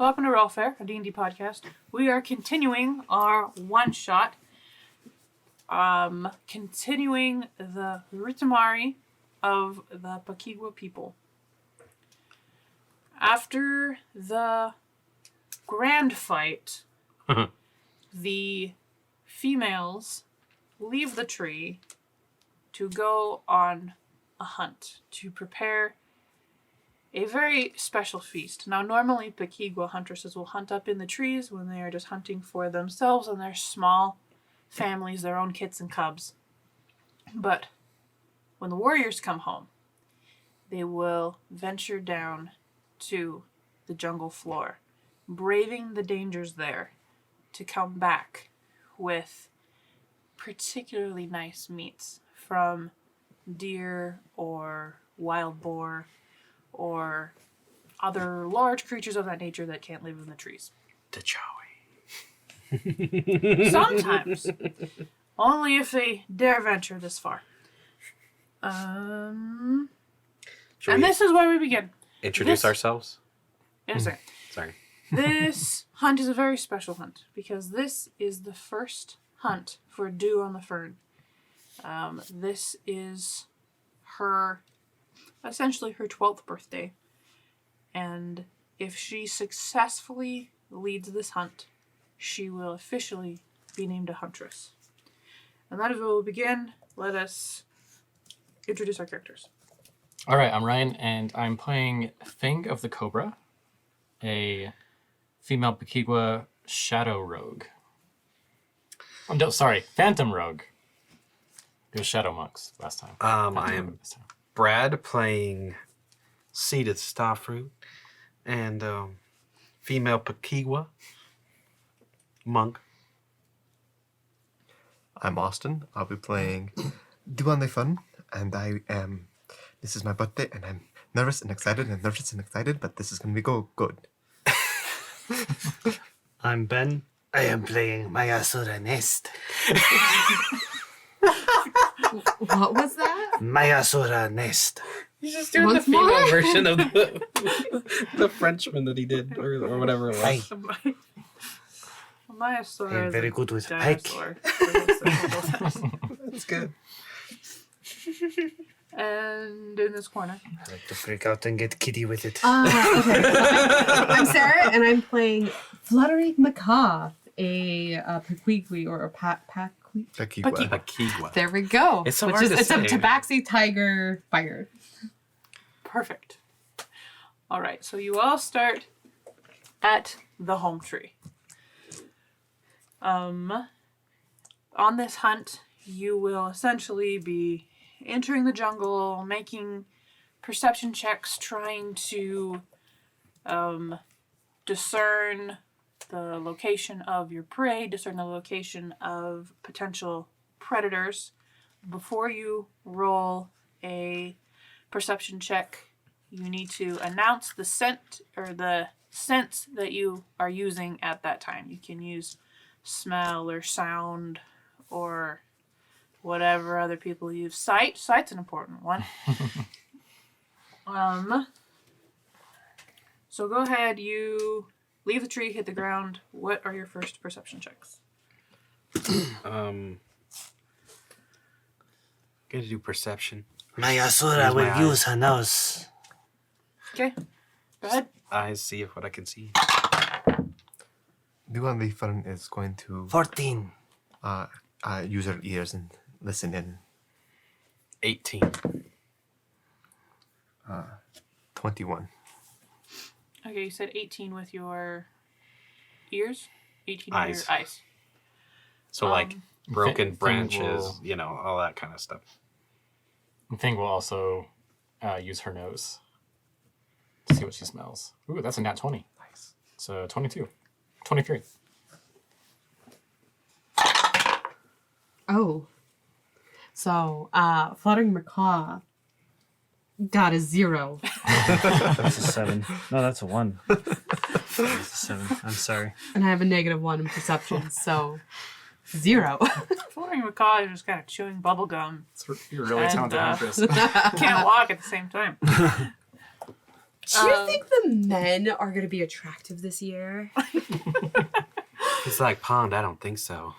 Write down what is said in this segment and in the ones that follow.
Welcome to Rollfair, a D&D podcast. We are continuing our one-shot, continuing the Ritamarhi of the Pakigwa people. After the grand fight, the females leave the tree to go on a hunt to prepare a very special feast. Now, normally Pakigwa huntresses will hunt up in the trees when they are just hunting for themselves and their small families, their own kits and cubs. But when the warriors come home, they will venture down to the jungle floor, braving the dangers there, to come back with particularly nice meats from deer or wild boar or other large creatures of that nature that can't live in the trees. Tachawi. Sometimes. Only if they dare venture this far. This is where we begin. Introduce ourselves? In a second. Sorry. This hunt is a very special hunt because this is the first hunt for Dew on the Fern. This is essentially her 12th birthday. And if she successfully leads this hunt, she will officially be named a Huntress. And that is where we'll begin. Let us introduce our characters. All right, I'm Ryan, and I'm playing Fang of the Cobra, a female Pakigwa shadow rogue. Oh, no, sorry, phantom rogue. It was shadow monks last time. I am Brad playing Seeded Starfruit and female Pakigwa monk. I'm Austin. I'll be playing Do on the Fun, and this is my birthday, and I'm nervous and excited, but this is going to be good. I'm Ben. I am playing Mayasura Nest. What was that? Mayasura Nest. He's just doing the female version of the Frenchman that he did, or whatever it was. Hey. Mayasura is very good with pike. That's good. And in this corner. I like to freak out and get kitty with it. Okay. I'm Sarah, and I'm playing Fluttering Macaw, a Paquigwi or a Pakigwa. There we go. It's so hard to It's say. a tabaxi tiger fire. Perfect. All right, so you all start at the home tree. On this hunt, you will essentially be entering the jungle, making perception checks, trying to discern the location of your prey, discern the location of potential predators. Before you roll a perception check, you need to announce the scent or the sense that you are using at that time. You can use smell or sound or whatever other people use. Sight's an important one. So go ahead, you leave the tree, hit the ground. What are your first perception checks? Gotta do perception. Mayasura will my use her nose. Okay, go ahead. Eyes, see what I can see. Do on the Fun is going to 14. use her ears and listen in. 18. 21. Okay, you said 18 with your ears? 18 Eyes. with your eyes. So like broken Thing branches, will- all that kind of stuff. Fang will also use her nose to see what she smells. Ooh, that's a nat 20. Nice. So 22. 23. Oh. So, Fluttering Macaw got a 0. That's a 7. No, that's a 1. That's a 7. I'm sorry. And I have a -1 in perception, so 0. Fluttering Macaw is just kind of chewing bubble gum. You're really And, talented actress. Can't walk at the same time. Do you think the men are going to be attractive this year? If it's like Pond, I don't think so.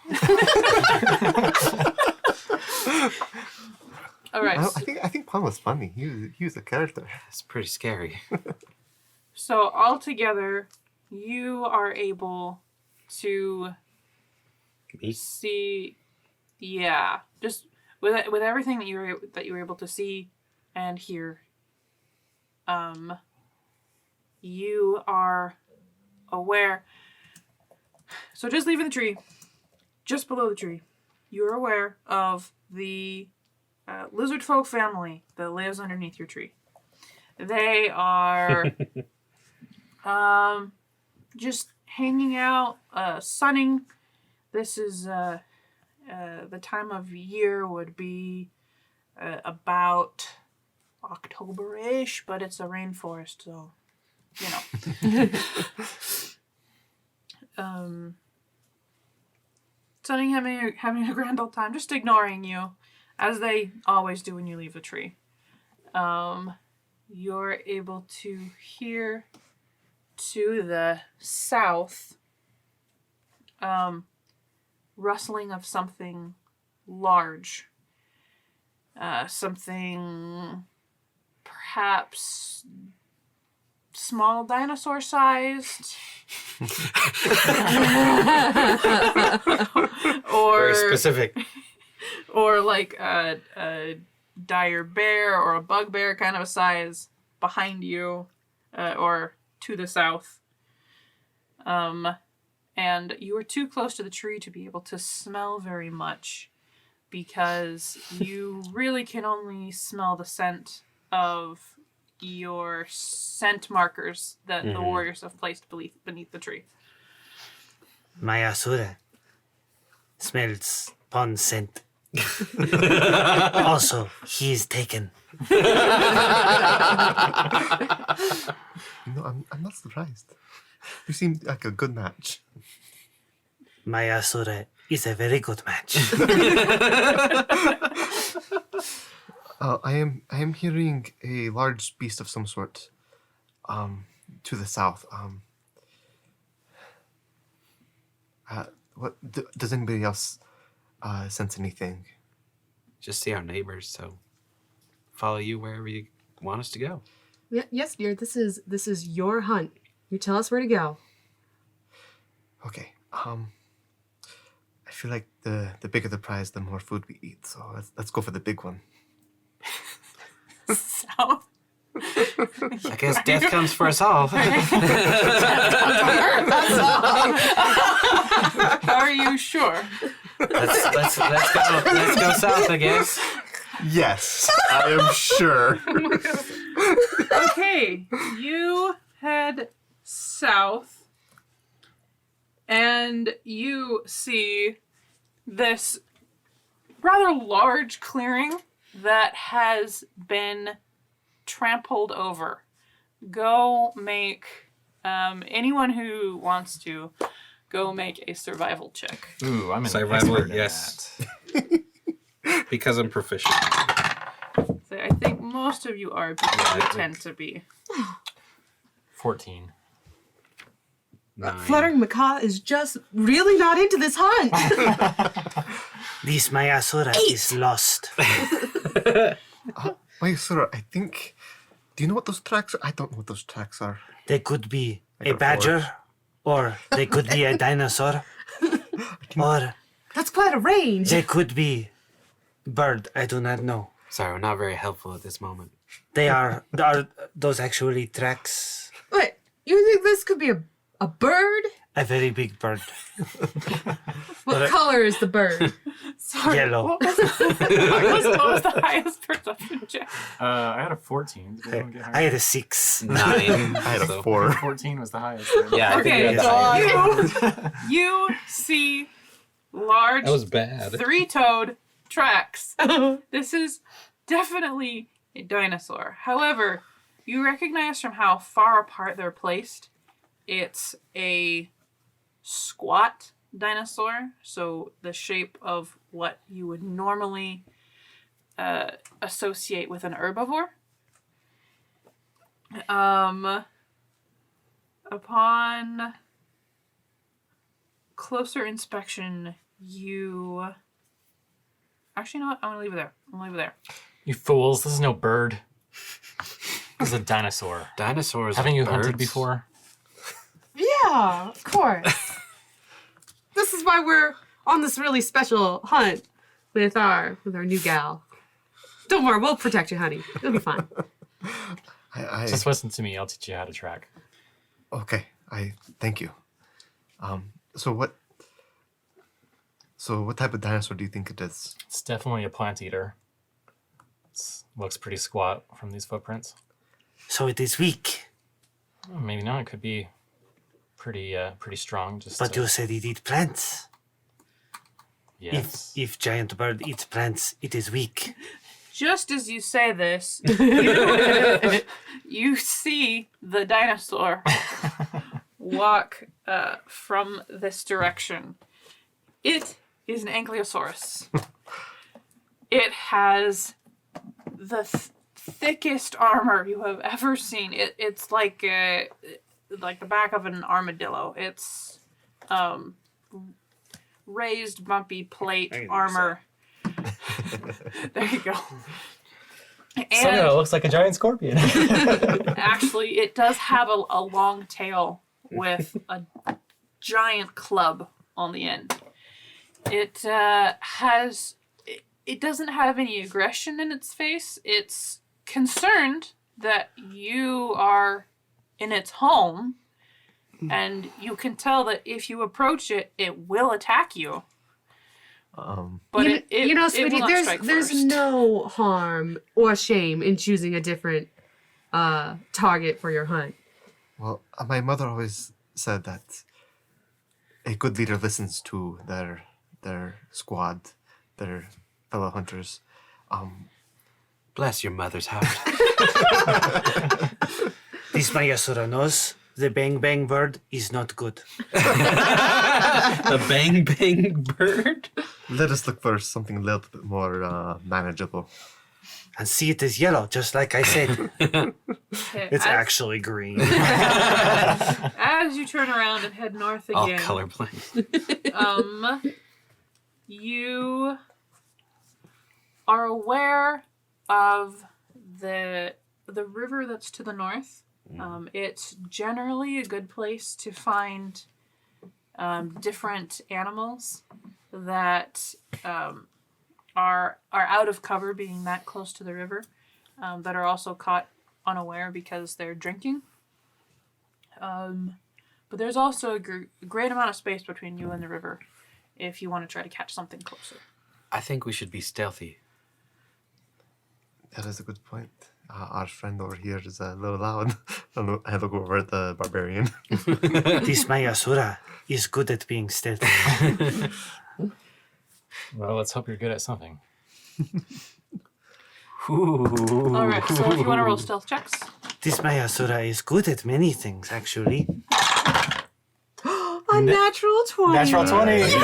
All right. I think Pond was funny. He was a character. It's pretty scary. So altogether, you are able to Me? see, yeah, just with everything that you were able to see and hear. You are aware. So just leaving the tree, just below the tree, you're aware of the lizard folk family that lives underneath your tree. They are just hanging out, sunning. This is the time of year would be about October-ish, but it's a rainforest, so you know. Sunning, having a grand old time, just ignoring you, as they always do when you leave the tree. You're able to hear to the south rustling of something large. Something perhaps small dinosaur sized. Or Very specific. or like a dire bear or a bugbear kind of a size behind you, or to the south. And you are too close to the tree to be able to smell very much, because you really can only smell the scent of your scent markers that the warriors have placed beneath the tree. My Asura smells pond scent. Also, he is taken. I'm not surprised. You seem like a good match. My Asura is a very good match. I am hearing a large beast of some sort, to the south. Does anybody else sense anything? Just see our neighbors, so follow you wherever you want us to go. Yes, dear. This is your hunt. You tell us where to go. Okay. I feel like the bigger the prize, the more food we eat. So let's go for the big one. South. I guess death comes for us all. Are you sure? Let's go south, I guess. Yes, I am sure. Okay, you head south, and you see this rather large clearing that has been trampled over. Go make, anyone who wants to, go make a survival check. Ooh, I'm an Survival, expert in yes. that. Because I'm proficient. So I think most of you are, because you tend to be. 14. 9. Fluttering Macaw is just really not into this hunt. This my Asura is lost. Wait, sir, I think... Do you know what those tracks are? I don't know what those tracks are. They could be I a got a badger, or they could be a dinosaur, or That's quite a range. they could be bird. I do not know. Sorry, we're not very helpful at this moment. They are those actually tracks? Wait, you think this could be a bird? A very big bird. What color is the bird? Sorry. Yellow. What was the highest perception check? I had a 14. Did anyone get I higher? had a 6. 9. I had a 4. 14 was the highest. Yeah, I think Okay, you had the highest. you see large That was bad. three-toed tracks. This is definitely a dinosaur. However, you recognize from how far apart they're placed, it's a squat dinosaur. So the shape of what you would normally associate with an herbivore. Upon closer inspection, you... Actually, you know what? I'm going to leave it there. You fools, this is no bird. This is a dinosaur. Dinosaurs. Haven't are you hunted birds. before? Yeah, of course. This is why we're on this really special hunt with our new gal. Don't worry, we'll protect you, honey. It'll be fine. Just listen to me. I'll teach you how to track. Okay, thank you. So what type of dinosaur do you think it is? It's definitely a plant eater. It looks pretty squat from these footprints. So it is weak. Well, maybe not. It could be pretty strong. But you said it eats plants. Yes. If giant bird eats plants, it is weak. Just as you say this, you see the dinosaur walk from this direction. It is an ankylosaurus. It has the thickest armor you have ever seen. It's like the back of an armadillo. It's raised, bumpy plate armor. There you go. Somehow it looks like a giant scorpion. Actually, it does have a long tail with a giant club on the end. It doesn't have any aggression in its face. It's concerned that you are in its home, and you can tell that if you approach it, it will attack you. But you know, it sweetie, will not strike there's first. no harm or shame in choosing a different target for your hunt. Well, my mother always said that a good leader listens to their squad, their fellow hunters. Bless your mother's heart. This Mayasura knows the bang bang bird is not good. The bang bang bird? Let us look for something a little bit more manageable. And see, it is yellow, just like I said. Okay, It's as- actually green. As you turn around and head north All again, colorblind. You are aware of the river that's to the north. It's generally a good place to find different animals that are out of cover, being that close to the river, that are also caught unaware because they're drinking. But there's also a great amount of space between you and the river if you want to try to catch something closer. I think we should be stealthy. That is a good point. Our friend over here is a little loud. I look over at the barbarian. This Mayasura is good at being stealthy. Well, let's hope you're good at something. All right, so if you want to roll stealth checks. This Mayasura is good at many things, actually. A natural 20. Natural 20! So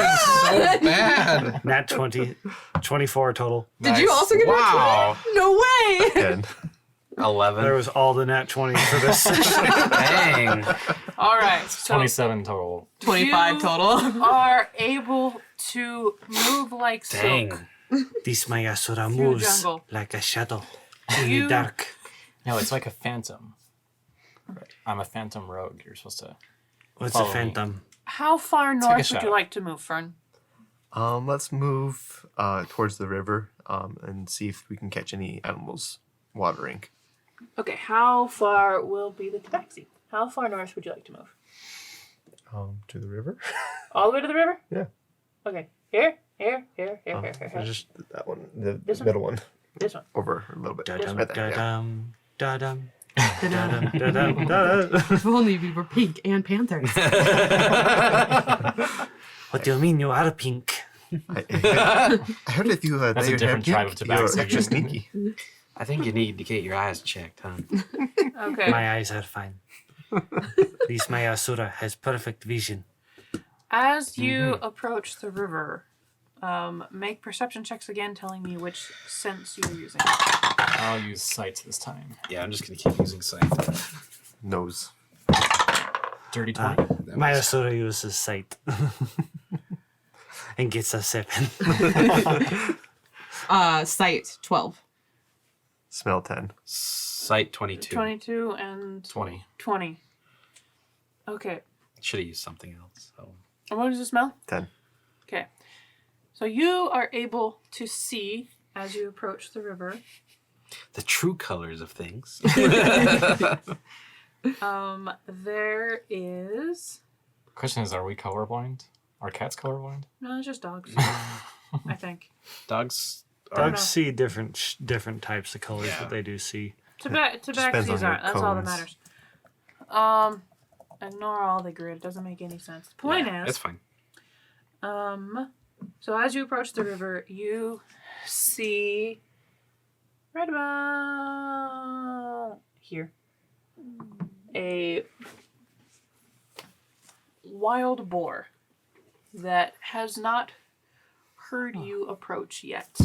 bad. Nat 20, 24 total. Did you also get Wow. No way. Again. 11. There was all the nat 20s for this session. Dang. All right, so 27 total. 25 You total. are able to move like silk. Dang. This Mayasura Through moves jungle. like a shadow in You- the dark. No, it's like a phantom. Right. I'm a phantom rogue. You're supposed to... What's Follow a me. phantom? How far Take a north would shot. you like to move, Fern? Let's move towards the river and see if we can catch any animals watering. Okay, how far will be the taxi? How far north would you like to move? To the river? All the way to the river? Yeah. Okay, here. Just that one, the This one? middle one, This one. over a little bit. Da-dum, Right there, yeah. da-dum, da-dum, da-dum, da-dum, da-dum. If only we were pink and panthers. What do you mean you are pink? I heard if you That's dye a your hair different tribe of pink, you're Tabaxi. extra sneaky. I think you need to get your eyes checked, huh? Okay. My eyes are fine. This Mayasura has perfect vision. As you approach the river, Make perception checks again, telling me which sense you're using. I'll use sight this time. Yeah, I'm just gonna keep using sight. Nose. Dirty 20. My Asura uses sight. And gets a 7. Sight 12. Smell 10. Sight 22. 22 and 20. 20. Okay. Should have used something else. So. And what does it smell? 10. Okay. So you are able to see as you approach the river. The true colors of things. There is. Question is, are we colorblind? Are cats colorblind? No, it's just dogs. I think. Dogs. Dogs see different types of colors, Yeah. but they do see. depends Tabaxis on your aren't. That's all that cones. matters. Ignore all the grid. It doesn't make any sense. The point Yeah, is. it's fine. So as you approach the river, you see right about here a wild boar that has not heard you approach yet.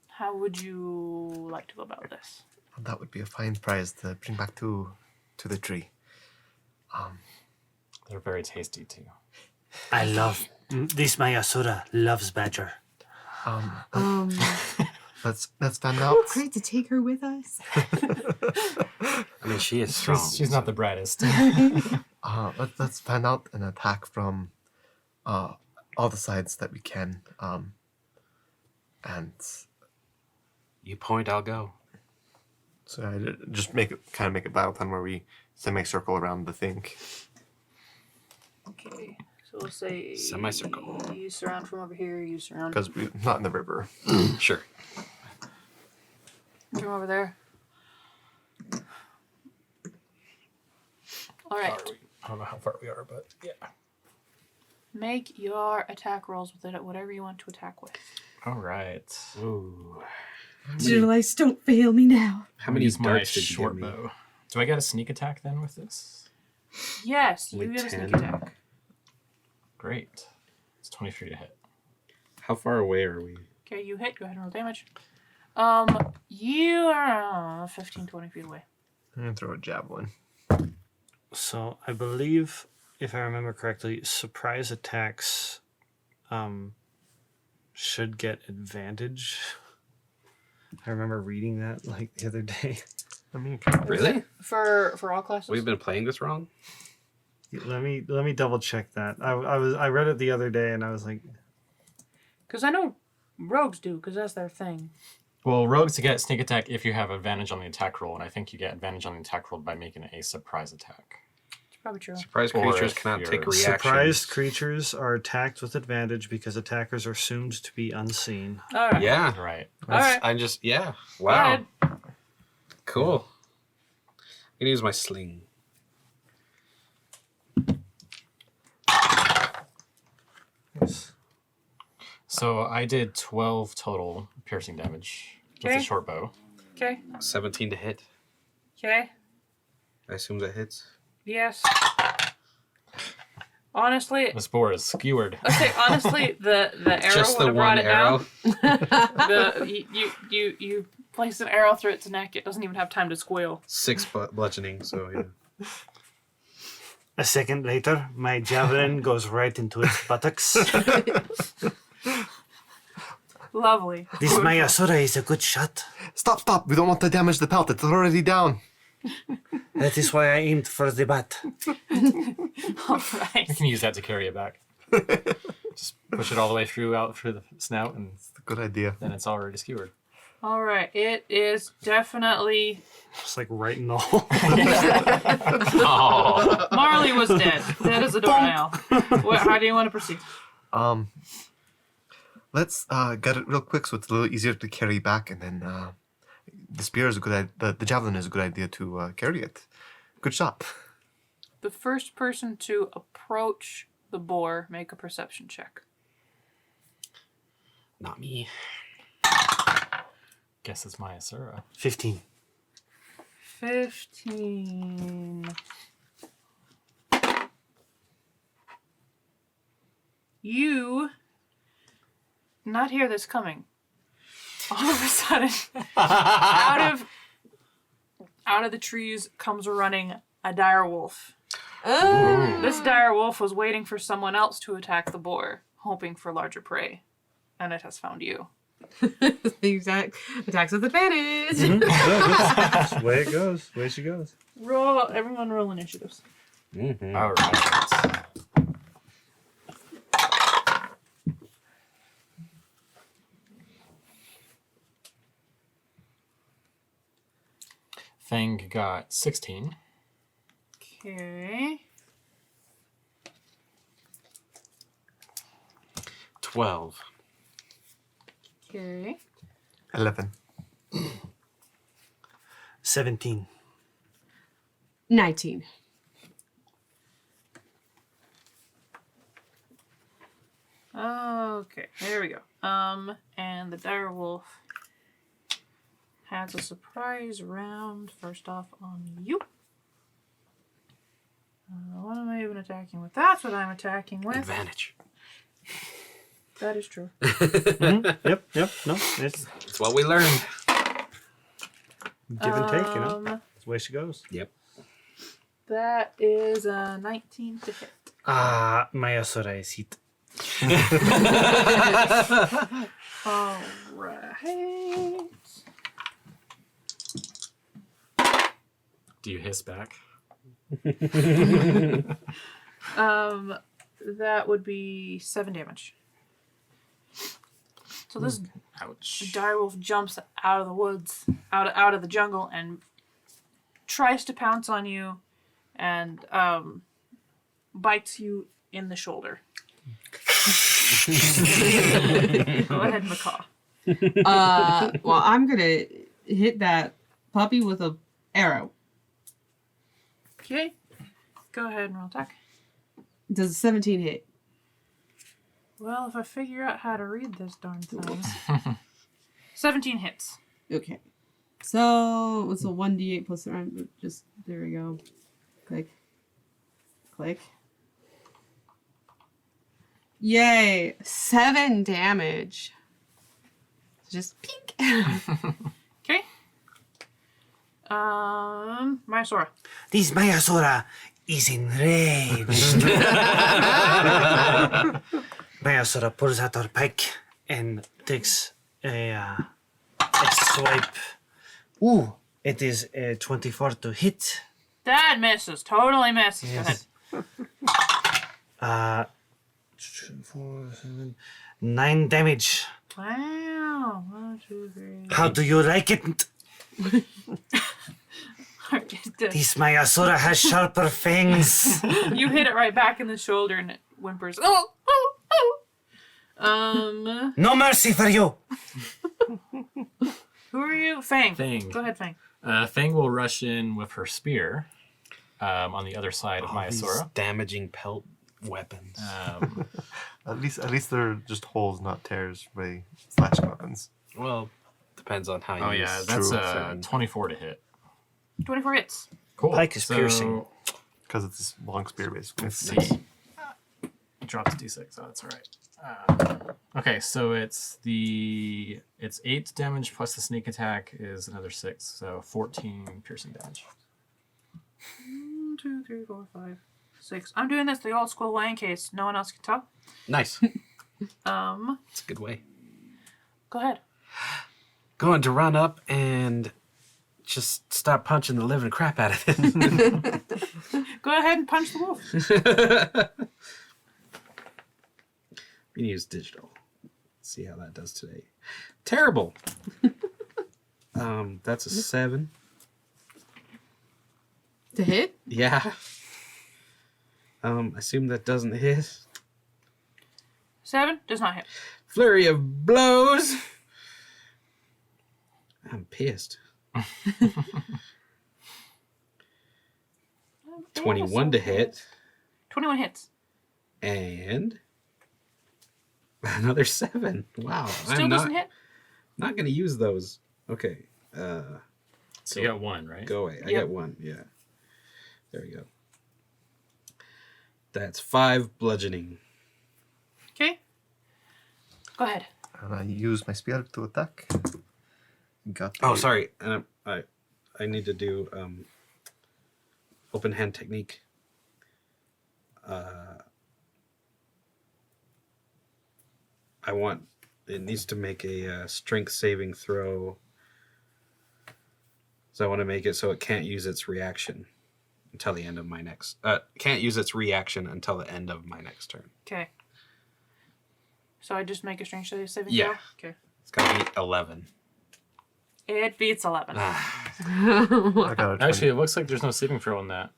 How would you like to go about this? That would be a fine prize to bring back to the tree. They're very tasty too. I love this. My Asura loves badger. Let's find out. Great to take her with us. I mean, she is strong. She's not the brightest. Let's find out and attack from all the sides that we can. And You point, I'll go. so I just make it battle plan where we semicircle around the thing. Okay, so we'll say Semicircle. You surround from over here. You surround Because we're not in the river. Sure. from over there. All right. I don't know how far we are, but yeah. Make your attack rolls with it, whatever you want to attack with. All right. Ooh. Digital Ice, don't fail me now. How many Use my darts did you short give me? bow? Do I get a sneak attack then with this? Yes, you Only get a sneak 10. attack. Great. It's 23 to hit. How far away are we? Okay, you hit. Go ahead and roll damage. You are 15, 20 feet away. I'm gonna throw a javelin. So I believe, if I remember correctly, surprise attacks should get advantage. I remember reading that like the other day. I mean, Really? For all classes? We've been playing this wrong? Let me double check that. I read it the other day and I was like, Because I know rogues do, because that's their thing. Well, rogues get sneak attack if you have advantage on the attack roll, and I think you get advantage on the attack roll by making a surprise attack. It's probably true. Surprised Or creatures if cannot you're- take reactions. surprised creatures are attacked with advantage because attackers are assumed to be unseen. All right. Yeah. Right. All right. I just, yeah. Go Wow. ahead. Cool. I'm going to use my sling. So I did 12 total piercing damage with Okay. the short bow. Okay. 17 to hit. Okay. I assume that hits. Yes. Honestly, The spore is skewered. okay. Honestly, the arrow Just would the have brought one it arrow. down. You place an arrow through its neck. It doesn't even have time to squeal. 6 bludgeoning, so yeah. A second later, my javelin goes right into its buttocks. Lovely. This my Asura is a good shot. Stop! We don't want to damage the pelt. It's already down. That is why I aimed for the butt. All right. You can use that to carry it back. Just push it all the way out through the snout, and It's a good idea. then it's already skewered. All right. It is definitely. Just like right in the hole. Oh. Marley was dead. Dead as a doornail. How do you want to proceed? Let's get it real quick so it's a little easier to carry back, and then the spear is a good idea. The javelin is a good idea to carry it. Good shot. The first person to approach the boar, make a perception check. Not me. Guess it's my Asura. 15. 15. You not hear this coming. All of a sudden, out of the trees comes running a dire wolf. Oh. This dire wolf was waiting for someone else to attack the boar, hoping for larger prey, and it has found you. The exact attacks with advantage. That's the way it goes. The way she goes. Everyone roll initiatives. Mm-hmm. All right. Fang got 16. Okay. 12. Okay. 11. 17. 19. Okay, there we go. And the dire wolf has a surprise round. First off on you. What am I even attacking with? That's what I'm attacking with. Advantage. That is true. Yep. No, it's It's what we learned. give and take, you know. That's the way she goes. Yep. That is a 19 to hit. Ah, Mayasura is hit. All right. Do you hiss back? That would be 7 damage. So this Ouch. direwolf jumps out of the woods, out of the jungle, and tries to pounce on you, and bites you in the shoulder. Go ahead, Macaw. Well, I'm gonna hit that puppy with a arrow. Okay. Go ahead and roll attack. Does a 17 hit? Well, if I figure out how to read this darn thing. 17 hits. Okay. So it's a 1d8 plus just there we go. Click. Click. Yay! 7 damage. Just pink. Okay. Mysora. This Mayasura is enraged. Mayasura pulls out her pike and takes a swipe. Ooh, it is a 24 to hit. That misses. Totally misses. Go ahead. Yes. 4, 7, 9 damage. Wow. 1, 2, 3. How do you like it? This Mayasura has sharper fangs. You hit it right back in the shoulder and it whimpers. Oh, oh, oh. No mercy for you. Who are you? Fang. Fang. Go ahead, Fang. Fang will rush in with her spear on the other side of These Mayasura. damaging pelt weapons. At least they're just holes, not tears by slashing weapons. Well, depends on how you Oh use yeah, that's true a and 24 to hit. 24 hits. Cool. Pike is piercing. Because it's this long spear, basically. Let's see. It drops D6. Oh, that's all right. Okay, so it's 8 damage plus the sneak attack is another 6, so 14 piercing damage. 1, 2, 3, 4, 5, 6. I'm doing this the old school way in case no one else can tell. Nice. It's a good way. Go ahead. Going to run up and just start punching the living crap out of it. Go ahead and punch the wolf. We can use digital. Let's see how that does today. Terrible. That's a 7. To hit? Yeah. I assume that doesn't hit. 7 does not hit. Flurry of blows. I'm pissed. 21 to hit. 21 hits. And another 7. Wow. Still I'm doesn't hit. not going to use those. Okay. So you got 1, right? Go away. I Yep. got 1. Yeah. There we go. That's 5 bludgeoning. Okay. Go ahead. And I use my spear to attack. Got Oh, a- sorry. I need to do open hand technique. It needs to make a strength saving throw. So I want to make it so it can't use its reaction until the end of my next. Can't use its reaction until the end of my next turn. Okay. So I just make a strength saving Yeah. throw? Okay. It's got to be 11. It beats 11. I got a 20. Actually, it looks like there's no saving throw in that.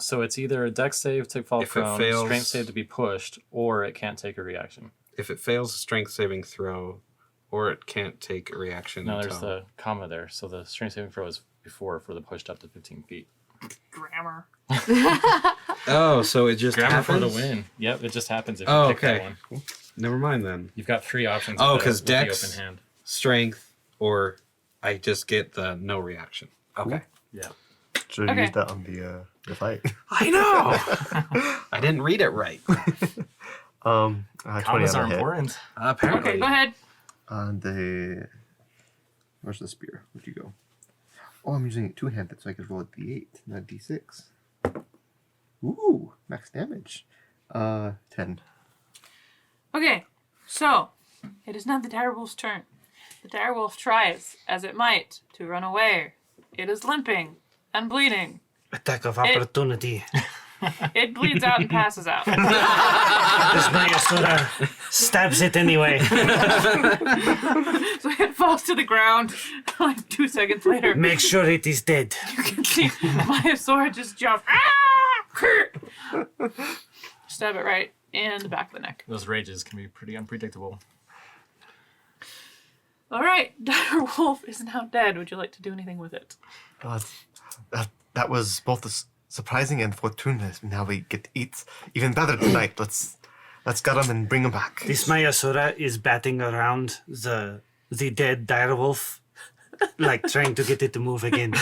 So it's either a dex save to fall If it prone, fails- strength save to be pushed, or it can't take a reaction. If it fails a strength saving throw, or it can't take a reaction. No, there's until... the comma there. So the strength saving throw is before for the pushed up to 15 feet. Grammar. Oh, so it just Grammar for happens? the win. Yep, it just happens if you Oh, pick that okay. one. Never mind then. You've got 3 options. Oh, with the- 'cause with the dex- open hand. Strength, or I just get the no reaction. Okay. Yeah. Should have Okay. used that on the fight. I know! I didn't read it right. 20 Commas on are the hit. important. Apparently. Okay, go ahead. And where's the spear? Where'd you go? Oh, I'm using it two-handed, so I could roll a d8, not d6. Ooh, max damage. 10. Okay, so it is now the direwolf's turn. The direwolf tries, as it might, to run away. It is limping and bleeding. Attack of opportunity. It bleeds out and passes out. This Mayasura stabs it anyway. So it falls to the ground. Like 2 seconds later, Make sure it is dead. you can see my sword just jump. Stab it right in the back of the neck. Those rages can be pretty unpredictable. All right, direwolf is now dead. Would you like to do anything with it? That was both surprising and fortuitous. Now we get to eat even better tonight. Let's get him and bring him back. This Mayasura is batting around the dead direwolf, like trying to get it to move again.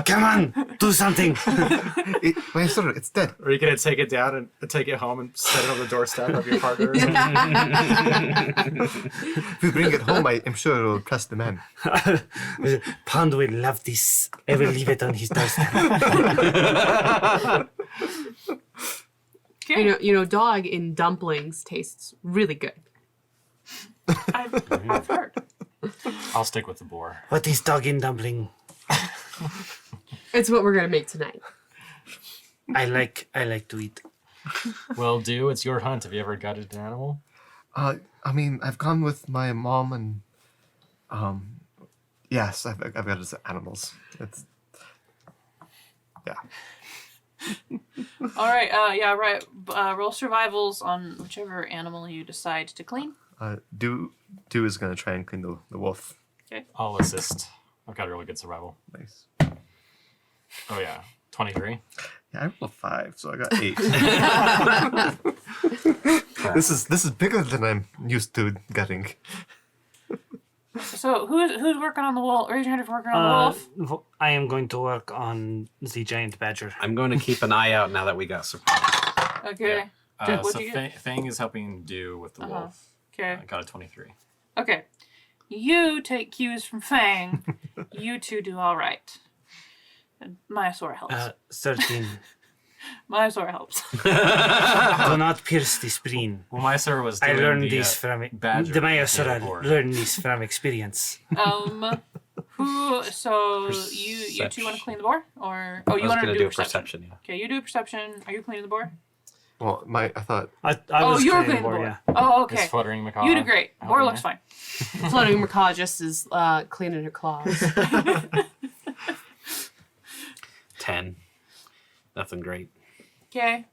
Come on, do something. My sword, it's dead. Are you gonna take it down and take it home and set it on the doorstep of your partner? Or something? If we bring it home, I am sure it will impress the man. Pond will love this. I will leave it on his doorstep. Okay. You know, dog in dumplings tastes really good. I've heard. I'll stick with the boar. What is dog in dumpling? It's what we're gonna make tonight. I like to eat. Well, it's your hunt. Have you ever gutted an animal? I mean, I've gone with my mom and, yes, I've got his animals. It's, yeah. All right. Yeah. Right. Roll survivals on whichever animal you decide to clean. Do is gonna try and clean the wolf. I'll assist. I've got a really good survival. Nice. Oh yeah, 23. Yeah, I rolled a 5, so I got 8. This is bigger than I'm used to getting. So who's working on the wolf? Raise your hand if you're working on the wolf. I am going to work on the giant badger. I'm going to keep an eye out now that we got surprised. Okay. Yeah. What'd So you get? Fang is helping do with the wolf. Okay. I got a 23. Okay. You take cues from Fang. You two do all right. And Mayasura helps. 13. Mayasura helps. Do not pierce the spleen. Well, my sir was I doing learned the, this from badger. the Yeah, Mayasura boar. learned this from experience. So you two want to clean the boar? Or you I was want to going to do do a perception, yeah. Okay, you do a perception. Are you cleaning the boar? Well, I thought I Oh, was you're cleaning cleaning the boar. yeah. Oh, It's okay. fluttering macaw. You do great. Boar looks fine. Floating macaw just is cleaning her claws. 10. Nothing great. Okay.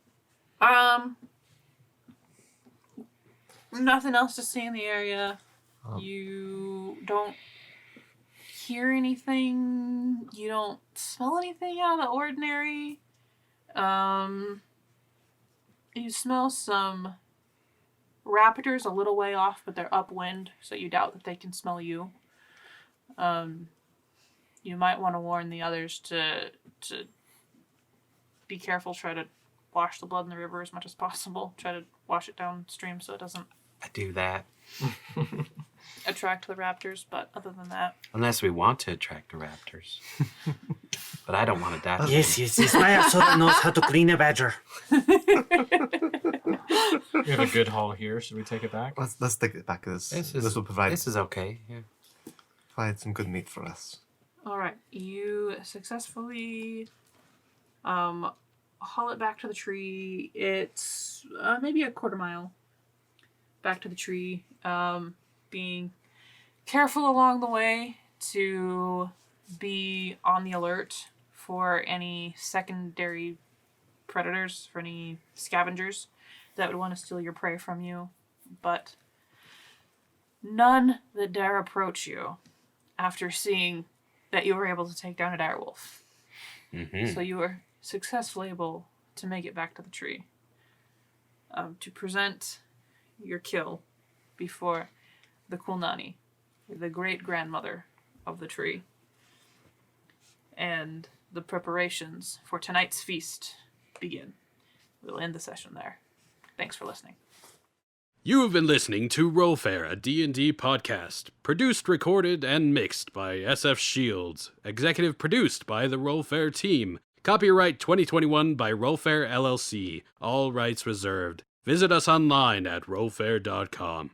Nothing else to see in the area. You don't hear anything. You don't smell anything out of the ordinary. You smell some raptors a little way off, but they're upwind, so you doubt that they can smell you. You might want to warn the others to be careful. Try to wash the blood in the river as much as possible. Try to wash it downstream so it doesn't I do that. attract the raptors, but other than that, Unless we want to attract the raptors. But I don't want to die. Yes. My Asura knows how to clean a badger. We have a good haul here. Should we take it back? Let's take it back. This will This is okay. Yeah. provide some good meat for us. all right, you successfully haul it back to the tree. It's maybe a quarter mile back to the tree, being careful along the way to be on the alert for any secondary predators, for any scavengers that would want to steal your prey from you, but none that dare approach you after seeing that you were able to take down a direwolf. Mm-hmm. So you were successfully able to make it back to the tree, to present your kill before the Kulnani, the great-grandmother of the tree. And the preparations for tonight's feast begin. We'll end the session there. Thanks for listening. You have been listening to Rollfair, a D&D podcast. Produced, recorded, and mixed by SF Shields. Executive produced by the Rollfair team. Copyright 2021 by Rollfair LLC. All rights reserved. Visit us online at rollfair.com.